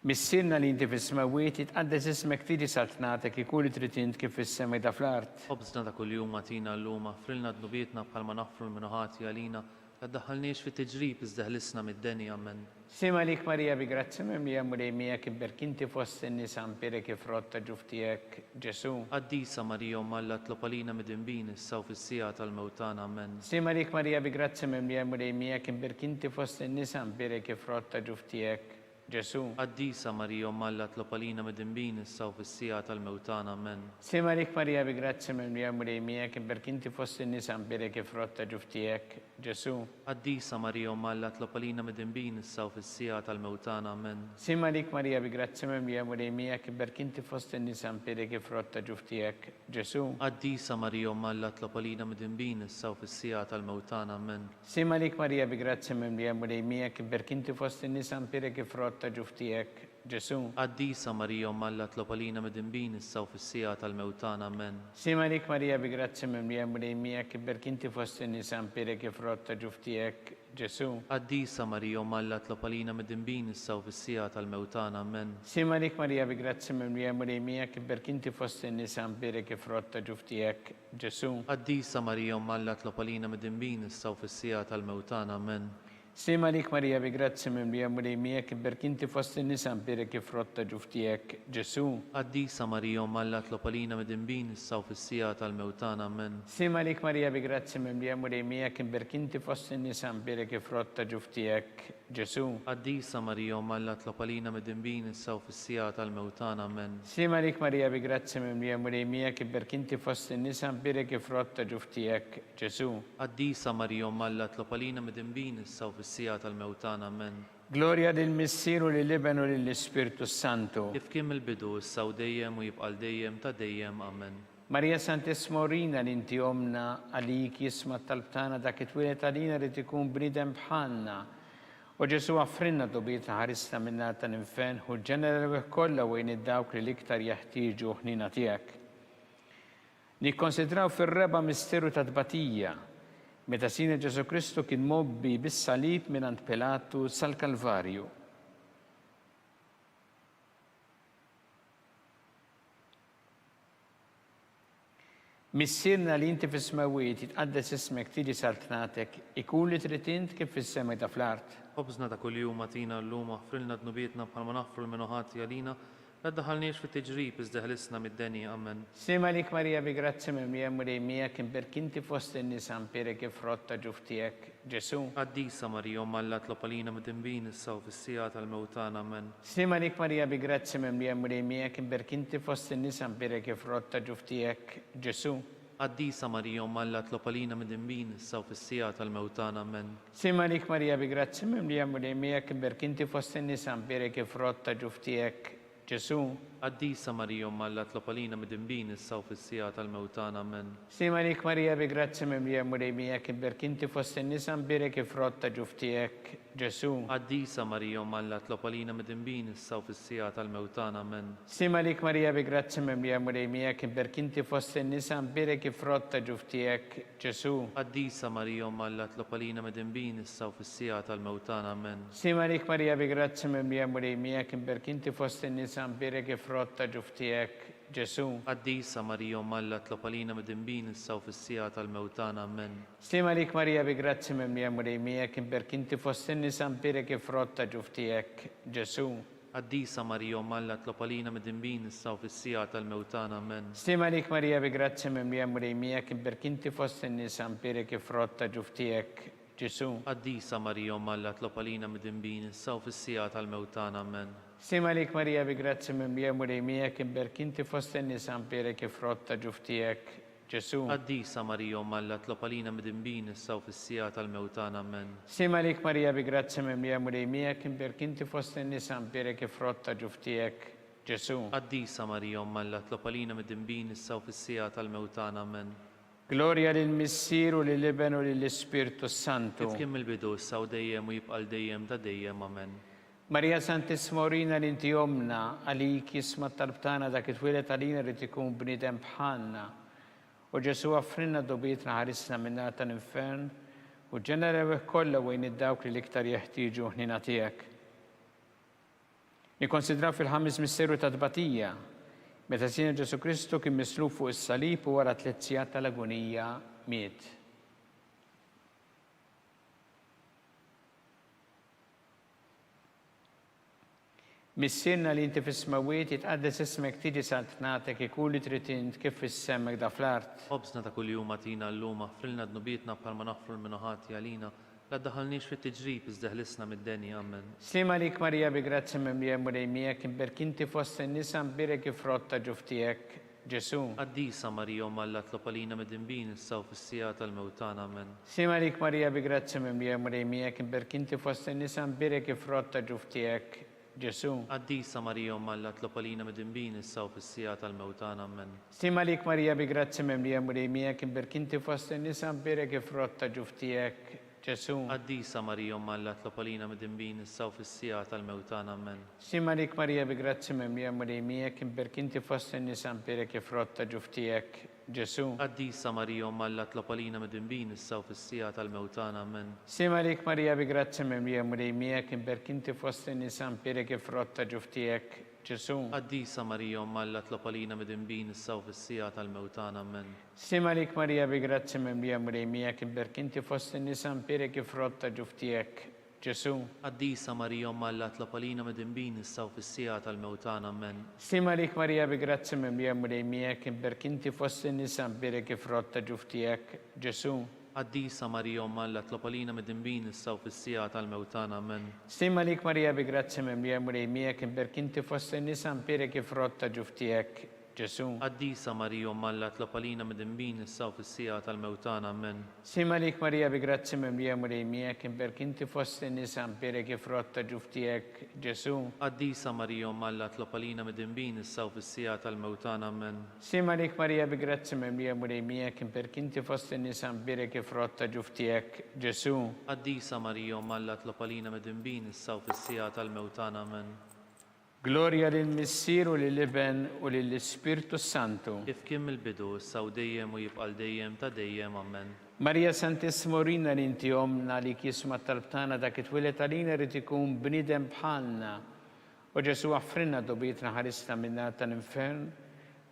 Missirna li inti fis-smawiet itqaddes ismek tiġi saltnatek ikun li trid int kif fis-semek ta' fl-art. Ħobżna ta' kuljum atina llum, aħfrilna dnubietna bħalma naħfru l-minuħati għalina, la ddaħħalniex fit-tiġrib iżda ħlisna mid-deni, amen. Slima lik Marija bi grazzi mimlija murejmija kim berkinti fost in-nisa mpirek frotta ġuftijek Ġesu. Qaddisa Marija Malla tlobalina mid-dinbin, saw fis-sija tal-mewtana, amen. Slima lik Marija bi grazzi mimlija murejmija kim berkinti fost in-nisa mpirek frotta ġuftijek Ġesu. Qaddisa Marija Malla tlopalina mid-dinbin issa u fis-sija tal-mewtana. Amen. Sim għalik Marija bi grazzi mimlija mrejmijek, imberkinti fost in-nisa mbirek ifrotta ġuftijek. Ġesu. Qaddisa Marija Malla tlopalina mid-dinbin issa u fis-sija tal-mewtana. Amen. Sim għalik Marija bi grazzi mimlija mrejmijek, imberkinti fost in-nisa mbirek ifrotta ġuftijek. Ġesu. Qaddisa Marija Malla tlopalina mid-dinbin issa u fis-sija tal-mewtana. Amen. Sim għalik Marija bi grazzi mimlija mrejmijek, imberkinti fost in-nisa mbirek ifrotta ġuftijek. Ġesu. Qaddisa Marija Malla tlopalina mid-dinbin issa u fis-sija tal-mewtana. Amen. Sim għalik Marija bi grazzi mimlija mrejmijek, imberkinti fost in-nisa mbirek ifrotta ġuftijek. Ġesu. Qaddisa Marija Malla tlopalina mid-dinbin issa u fis-sija tal-mewtana. Amen. Sim għalik Marija bi grazzi mimlija mrejmijek, imberkinti fost in-nisa mbirek ifrotta ġuftijek. Ġesu. Qaddisa Marija Malla tlopalina mid-dinbin issa u fis-sija tal-mewtana. Amen. Sim għalik Marija bi grazzi mimlija mrejmijek, imberkinti fost in-nisa mbirek ifrotta ġuftijek. Ġesu. Qaddisa Marija Malla tlopalina mid-dinbin issa u fis-sija tal-mewtana. Amen. Sim għalik Marija bi grazzi mimlija mrejmijek, imberkinti fost in-nisa mbirek ifrotta ġuftijek. Ġesu. Qaddisa Marija Malla tlopalina mid-dinbin issa u fis-sija tal-mewtana. Amen. Sim għalik Marija bi grazzi mimlija mrejmijek, imberkinti fost in-nisa mbirek ifrotta ġuftijek. Ġesu. Qaddisa Marija Malla tlopalina mid-dinbin issa u fis-sija tal-mewtana. Amen. Gloria lil Missieru lill-Iben u lill-Ispirtu Santu. Kif kien il-bidu issa u dejjem u jibqa' dejjem ta' dejjem. Amen. Marija Santissima Orina li inti omna għalik jisma talbtana dak it-twilet għalina li tikun bnidem bħalna. U Ġesu għaffrinna dobieta ħarista minna tal-infen u ġenera kollha wejn id-dawk li l-iktar jeħtieġu ħnina tiegħek. Nikkonsidraw fir-reba misteru ta' tbatija meta Sina Ġesu Kristu kien mobbi bis-salib mingħand Pilatu sal-Kalvarju. Missirna li inti fis-smawiet jitqaddes ismek tiġi saltnatek, ikun li trid int kif fis-sema ta' fl-art. Ħobżna ta' kuljum atina llum aħfrilna dnubietna bħalma naħfru l-minuħati għalina, la ddaħħalniex fit-tiġrib iżda ħlisna mid-denja. Amen. Sim għalik Marija bi grazzi mimlija mrejmijek, imberkinti fost in-nisa mbirek ifrotta ġuftijek. Ġesu. Qaddisa Marija Malla tlopalina mid-dinbin issa u fis-sija tal-mewtana. Amen. Sim għalik Marija bi grazzi mimlija mrejmijek, imberkinti fost in-nisa mbirek ifrotta ġuftijek. Ġesu. Qaddisa Marija Malla tlopalina mid-dinbin issa u fis-sija tal-mewtana. Amen. Sim għalik Marija bi grazzi mimlija mrejmijek, imberkinti fost in-nisa mbirek ifrotta ġuftijek. Ġesu. Qaddisa Marija Malla tlopalina mid-dinbin issa u fis-sija tal-mewtana. Amen. Sim għalik Marija bi grazzi mimlija mrejmijek, imberkinti fost in-nisa mbirek ifrotta ġuftijek. Ġesu. Qaddisa Marija Malla tlopalina mid-dinbin issa u fis-sija tal-mewtana. Amen. Sim għalik Marija bi grazzi mimlija mrejmijek, imberkinti fost in-nisa mbirek ifrotta ġuftijek. Ġesu. Qaddisa Marija Malla tlopalina mid-dinbin issa u fis-sija tal-mewtana. Amen. Sim għalik Marija bi grazzi mimlija mrejmijek, imberkinti fost in-nisa mbirek ifrotta ġuftijek. Ġesu. Qaddisa Marija Malla tlopalina mid-dinbin issa u fis-sija tal-mewtana. Amen. Sim għalik Marija bi grazzi mimlija mrejmijek, imberkinti fost in-nisa mbirek ifrotta ġuftijek. Ġesu. Qaddisa Marija Malla tlopalina mid-dinbin issa u fis-sija tal-mewtana. Amen. Sim għalik Marija bi grazzi mimlija mrejmijek, imberkinti fost in-nisa mbirek ifrotta ġuftijek. Ġesu. Qaddisa Marija Malla tlopalina mid-dinbin issa u fis-sija tal-mewtana. Amen. Sim għalik Marija bi grazzi mimlija mrejmijek, imberkinti fost in-nisa mbirek ifrotta ġuftijek. Ġesu. Qaddisa Marija Malla tlopalina mid-dinbin issa u fis-sija tal-mewtana. Amen. Sim għalik Marija bi grazzi mimlija mrejmijek, imberkinti fost in-nisa mbirek ifrotta ġuftijek. Ġesu. Qaddisa Marija Malla tlopalina mid-dinbin issa u fis-sija tal-mewtana. Amen. Gloria lill-Missieru lill-Iben u lill-Ispirtu Santu. Kif kien mill-bidu issa u dejjem u jibqa' dejjem ta' dejjem. Amen. Marija Santissima Orina li inti omna għalik jisma talbtana dak it-twilet għalina li tikun bnidem bħalna. U Ġesu għaffrinna dobietna ħarisna minna tal-infern u ġenera kollha wejn id-dawk li l-iktar jeħtieġu ħnina tiegħek. Nikkonsidraw fil-ħames misteru ta' tbatija meta Sina Ġesu Kristu kien mislub fuq is-salib u wara 3 sigħat tal-agonija miet. Missirna li inti fis-smawiet jitqaddes ismek tiġi saltnatek, ikun li trid int kif fis-semmek da fl-art. Ħobżna ta' kuljum atina llum aħfrilna dnubietna bħalma naħfru l-minuħati għalina, لا تدخلنيش في التجريب إذ ħlisna mid-denja. Amen. Slima lik Marija bi grazia memlija murejmijek, imberkinti fost nisa mbirek ifrotta ġuftijek, Ġesu. Qaddisa Marija Omma Alla tlob għalina mid-dinbin issa u fis-sija tal-mewtan. Amen. Slima lik Marija bi grazia memlija murejmijek, imberkinti fost nisa mbirek ifrotta ġuftijek, Ġesu. Qaddisa Marija Omma Alla tlob għalina mid-dinbin issa u fis-sija tal-mewtan. Amen. Slima lik Marija bi grazia memlija murejmijek, imberkinti fost nisa mbirek ifrotta ġuftijek, Ġesu. Qaddisa Marija Omma Alla tlob għalina mid-dinbin issa u fis-sija tal-mewtan. Amen. Slima lik Marija bi grazia memlija murejmijek, imberkinti fost nisa mbirek ifrotta ġuftijek, Ġesu. Qaddisa Marija Omma Alla tlob għalina mid-dinbin issa u fis-sija tal-mewtan. Amen. Slima lik Marija bi grazia memlija murejmijek, imberkinti fost nisa mbirek ifrotta ġuftijek, Ġesu. Qaddisa Marija Omma Alla tlob għalina mid-dinbin issa u fis-sija tal-mewtan. Amen. Slima lik Marija bi grazia memlija murejmijek, imberkinti fost nisa mbirek ifrotta ġuftijek, Ġesu. Qaddisa Marija Omma Alla tlob għalina mid-dinbin issa u fis-sija tal-mewtan. Amen. Slima lik Marija bi grazia memlija murejmijek, imberkinti fost nisa mbirek ifrotta ġuftijek, Ġesu. Qaddisa Marija Omma Alla tlob għalina mid-dinbin issa u fis-sija tal-mewtan. Amen. Slima lik Marija bi grazia memlija murejmijek, imberkinti fost nisa mbirek ifrotta ġuftijek, Ġesu. Qaddisa Marija Omma Alla tlob għalina mid-dinbin issa u fis-sija tal-mewtan. Amen. Slima lik Marija bi grazia memlija murejmijek, imberkinti fost nisa mbirek ifrotta ġuftijek, Ġesu. Qaddisa Marija Omma Alla tlob għalina mid-dinbin issa u fis-sija tal-mewtan. Amen. Slima lik Marija bi grazia memlija murejmijek, imberkinti fost nisa mbirek ifrotta ġuftijek, Ġesu. Qaddisa Marija Omma Alla tlob għalina mid-dinbin issa u fis-sija tal-mewtan. Amen. Gloria lill-Missier u lill-Iben u lill-Ispirtu Santu. Kif kien mill-bidu issa u dejjem u jibqa' dejjem ta' dejjem. Amen. Marija Santissimo rina li inti omna li kisma talbtana dak it-twilet għalina rrid ikun bnidem bħalna. U Ġesu għaffrinna dobietna ħarisna minna tal-infern,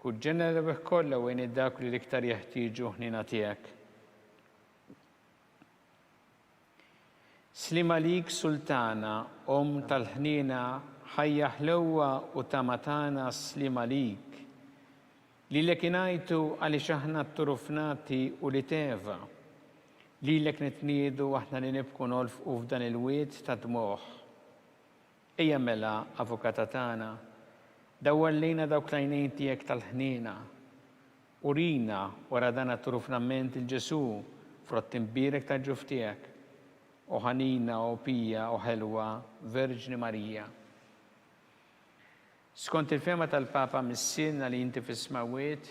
kuġġenna l kollha u dak li l-iktar jeħtieġu ħnina tiegħek. Slima lik Sultana, tal-ħnina, ħajja ħlewwa u tamatana slima lik. Lilek inajtu għaliex aħna turufnati u li teva. Lilek nitniedu aħna li nibku nolfqu f'dan il-wiet ta' dmoħ. Ejja mela, avukata tagħna, dawwallejna dawk l-għajnejn tiegħek tal-ħnina. Urina wara dan turufnament il-Ġesu frott imbirek tal-ġuf tiegħek. O ħanina, o pija, o ħelwa, Verġni Marija. Skont il-fema tal-Papa mis-sinna li inti fis-smawiet,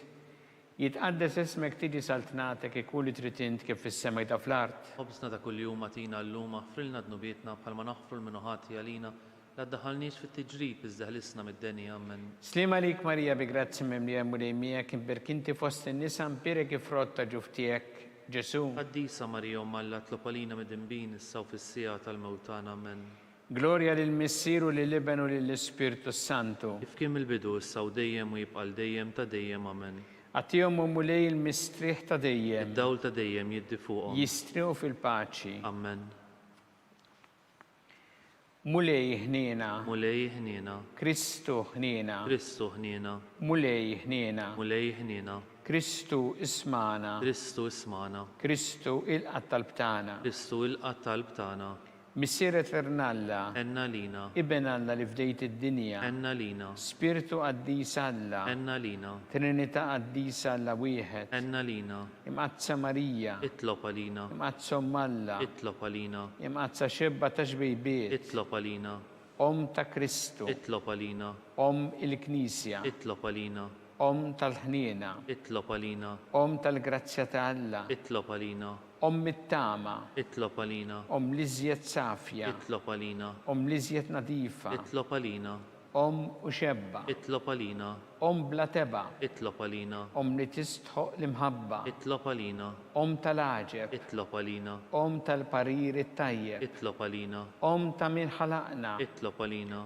jitqaddes ismek tiġi saltnatek ikuli tritint kif fis-sema ta' fl-art. Ħobsna ta' kuljum għatina llum aħfrilna dnubietna bħalma naħfru l-minuħati għalina la ddaħħalniex fit-tiġrib iżda ħlisna mid-denja. Amen. Slima lik Marija bi grazzi memlija murejmijek, imberkinti fost in-nisa mbirek ifrotta ġuftijek, Ġesu. Qaddisa Marija Omma Alla tlob għalina mid-dinbin issa u fis-sija tal-mewtan. Amen. Gloria lill-Missier u lill-Iben u lill-Ispirtu Santu. Kif kien mill-bidu issa u dejjem u jibqa' dejjem ta' dejjem. Amen. Għatihom mulej il-mistrieħ ta' dejjem. Id-dawl ta' dejjem jiddi fuqhom. Jistriħu fil-paċi. Amen. Mulej ħniena. Mulej ħniena. Kristu ħniena. Kristu ħniena. Mulej ħniena. Mulej ħniena. Kristu ismana. Kristu ismana. Kristu il-qattalb tagħna. Kristu il-qattalb tagħna. Missier Eternalla. Enna lina. Iben Alla li fdejt id-dinja. Enna lina. Spiritu Qaddis Alla. Enna lina. Trinità Qaddis Alla wieħed. Enna lina. Imqazza Marija. Itlob għalina. Imqazza Alla. Itlob għalina. Imqazza xebba ta' xbejbiet. Itlob għalina. Ta' Kristu. Itlob għalina. Il-Knisja. Itlob għalina. Tal-ħniena. Itlob għalina. Tal-grazzja ta' Alla. Itlob għalina. Mit-tama. Itlob għalina. Liżjed safja. Itlob għalina. Liżjed nadifa. Itlob għalina. U xebba. Itlob għalina. Bla teba. Itlob għalina. Li tistħoq l-imħabba. Itlob għalina. Tal-aġeb. Itlob għalina. Tal-parir it-tajjeb. Itlob għalina. Ta' min ħalaqna. Itlob għalina.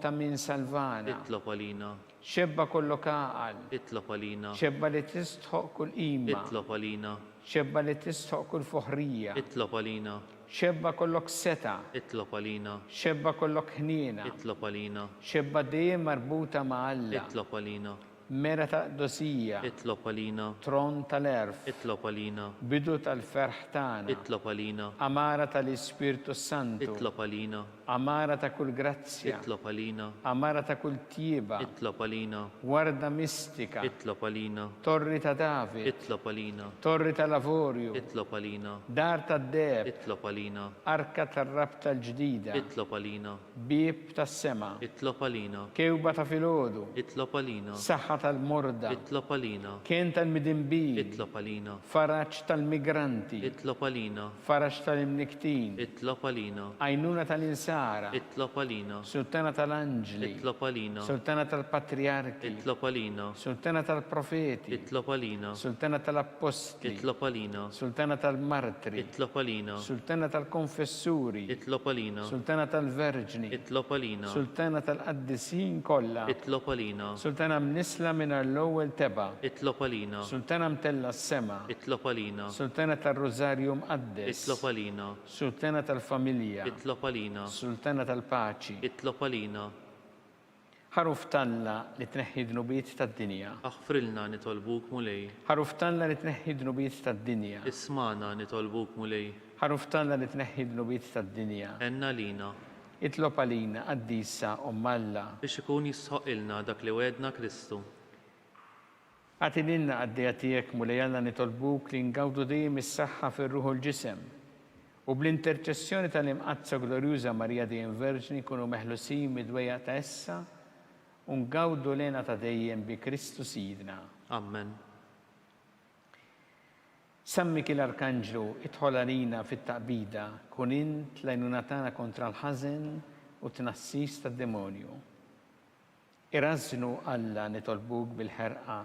Ta' min salvana. Itlob għalina. Xebba kollok għaqal. Itlob għalina. Xebba li tistħoq kull qima. Itlob għalina. Xebba li tistħoq kull foħrija. Itlob għalina. Xebba kollok seta. Itlob għalina. Xebba kollok ħniena. Itlob għalina. Xebba dejjem marbuta ma' Alla. Itlob għalina. mera ta' dosija, اطلب علينا tron tal-erf, اطلب علينا bidu tal-ferħ tagħna, اطلب علينا amara tal-Ispirtu Santu, اطلب علينا amara ta' kull grazzja, اطلب علينا amara ta' kull tjiba, اطلب علينا warda mistika, اطلب علينا torri ta' David, اطلب علينا torri ta' Lavorju, اطلب علينا dar ta' Deb, اطلب علينا arka tar-rab tal-ġdida, اطلب علينا bib tas-sema, اطلب علينا kewba ta' filgħodu, اطلب علينا saħħa tal-morda, اطلب علينا kien tal-midinbin, اطلب علينا faraġġ tal-migranti, اطلب علينا faraġġ tal-imniktin, اطلب علينا għajnuna tal-insara, اطلب علينا sultana tal-anġli, اطلب علينا sultana tal-patriarki, اطلب علينا sultana tal-profeti, اطلب علينا sultana tal-apposti, اطلب علينا sultana tal-martri, اطلب علينا sultana tal-konfessuri, اطلب علينا sultana tal-verġni, اطلب علينا sultana tal-qaddisin kollha, اطلب علينا sultana mnisla minn l-ewwel teba, اطلب علينا sultana mtella s-sema, اطلب علينا sultana tal-Rożarju mqaddes, اطلب علينا sultana tal-familja, اطلب علينا sultana tal-paċi, اطلب علينا ħaruf talla li tneħħi dnubiet tad-dinja, اغفر لنا نطلبوك مولاي ħaruf talla li tneħħi dnubiet tad-dinja, اسمعنا نطلبوك مولاي ħaruf talla li tneħħi dnubiet tad-dinja, عنا لينا itlob għalina qaddisa Alla. biex ikun jisħoq ilna dak li wedna Kristu. Għatililna għaddija tiegħek mulej Alla nitolbuk li ngawdu dejjem is-saħħa fir-ruħu l-ġisem u bl-interċessjoni tal-imqazza glorjuża Marija dejjem Verġni kunu meħlusin mid-dwejja ta' issa u ngawdu lena ta' dejjem bi Kristu Sidna. Amen. Sammik l-Arkanġlu idħol għalina fit-taqbida kun int l-għajnuna tagħna kontra l-ħażen u tnassis tad-demonju. Irażnu Alla nitolbuk bil-ħerqa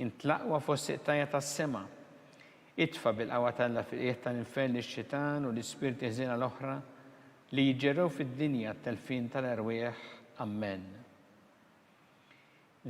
intlaqwa fost iqtajja tas-sema. Itfa bil-qawwa talla fil-qiegħ tal-infern ix-xitan u l-ispirti ħżiena l-oħra li jiġġerrew fid-dinja t-telfin tal-erwieħ. Amen.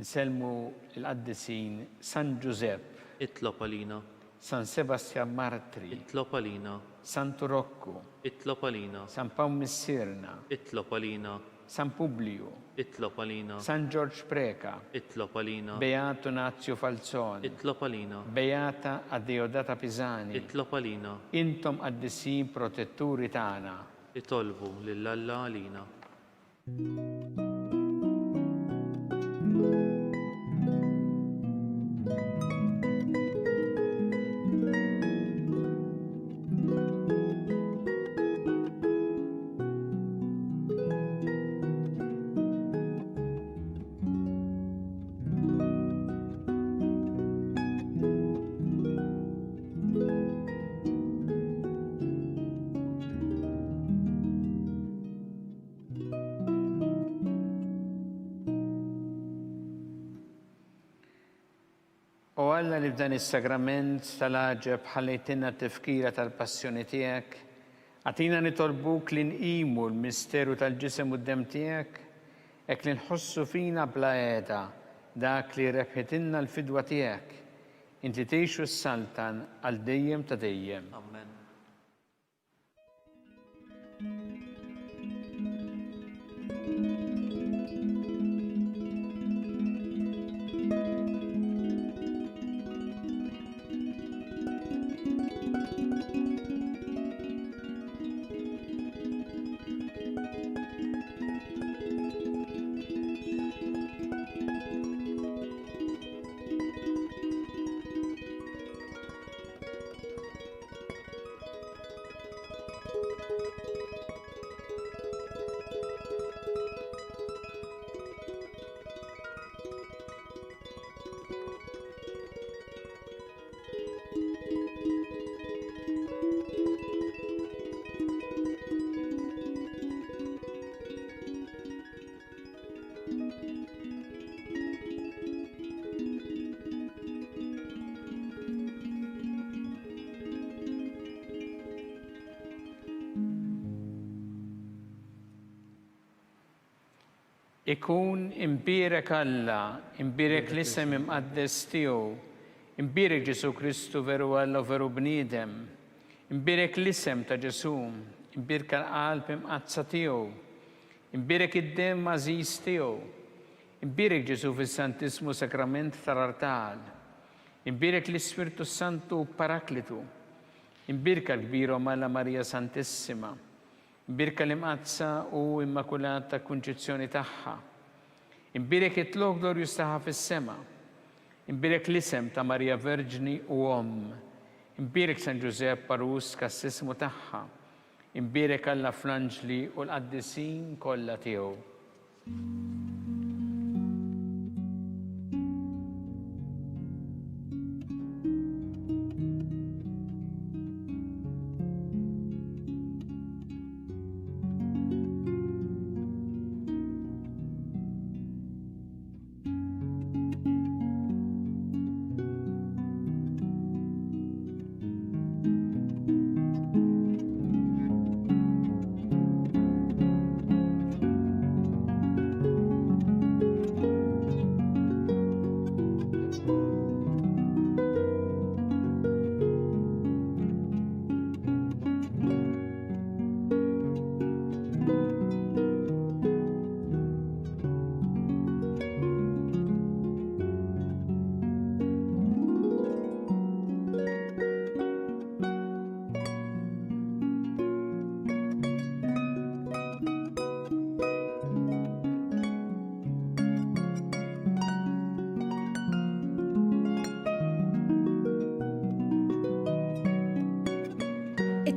Nselmu l-qaddisin San Giuseppe, اطلب علينا San Sebastian Martri, اطلب علينا Santo Rocco, اطلب علينا San Paul Missirna, اطلب علينا San Publio, اطلب علينا San George Preca, اطلب علينا Beato Nazio Falzone, اطلب علينا Beata Addeodata Pisani, اطلب علينا intom qaddisin protetturi tagħna. اطلبوا لله علينا. U Alla li f'dan is-sagrament tal-ħaġeb ħallejtilna t-tifkira tal-passjoni tiegħek, għatina nitolbuk li nqimu l-misteru tal-ġisem u d-dem tiegħek, hekk li nħossu fina bla qiegħda dak li rebħitilna l-fidwa tiegħek, inti tgħixu s-saltan għal dejjem ta' dejjem. Amen. Ikun imbirek Alla, imbirek l-isem imqaddes tiegħu, imbirek Ġesu Kristu veru Alla u veru bniedem, imbirek l-isem ta' Ġesu, imbirek l-qalb imqazza tiegħu, imbirek id-dem għażiż tiegħu, Imbirek Ġesu fis-Santismu Sakrament tal-Artal. Imbirek l-Ispirtu Santu Paraklitu. Imbirka l-kbira Mala Marija Santissima. Imbirka l-imqazza u immakulata kunċizzjoni tagħha. Imbirek it-tlok glorjus tagħha fis-sema. Imbirek l-isem ta' Marija Verġni u Imbirek San Giuseppe Parus kassismu tagħha. Imbirek Alla fl-anġli u l-qaddisin kollha tiegħu.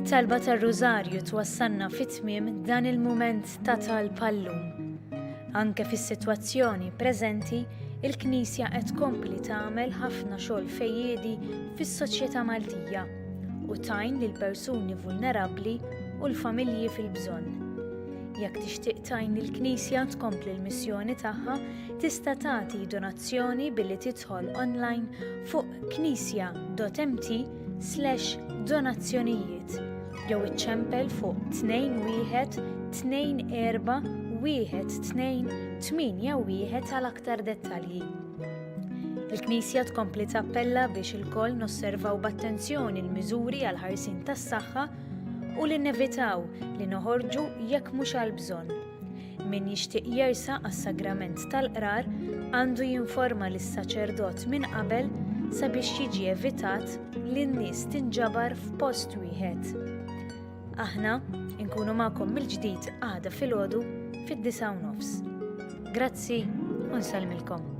It-talba tar-Rużarju twassalna fit-tmiem dan il-mument ta' tal-pallum. Anke fis-sitwazzjoni preżenti, il-Knisja qed tkompli tagħmel ħafna xogħol fejjiedi fis-soċjetà Maltija u tajn lil persuni vulnerabbli u l-familji fil-bżonn. Jekk tixtieq tajn il-Knisja tkompli l-missjoni tagħha, tista' tagħti donazzjoni billi tidħol online fuq knisja.mt/donazzjonijiet jew iċċempel fuq 21241281 għal aktar dettalji. Il-Knisja tkompli tappella biex ilkoll nosservaw b'attenzjoni l-miżuri għal ħarsien tas-saħħa u li nevitaw li noħorġu jekk mhux għal bżonn. Min jixtieq jersaq għas-sagrament tal-qrar għandu jinforma lis-saċerdot minn qabel sabiex jiġi evitat li n-nies tinġabar f'post wieħed. Aħna nkunu magħkom mill-ġdid għada filgħodu fid-9:30. Grazzi u nsellmilkom.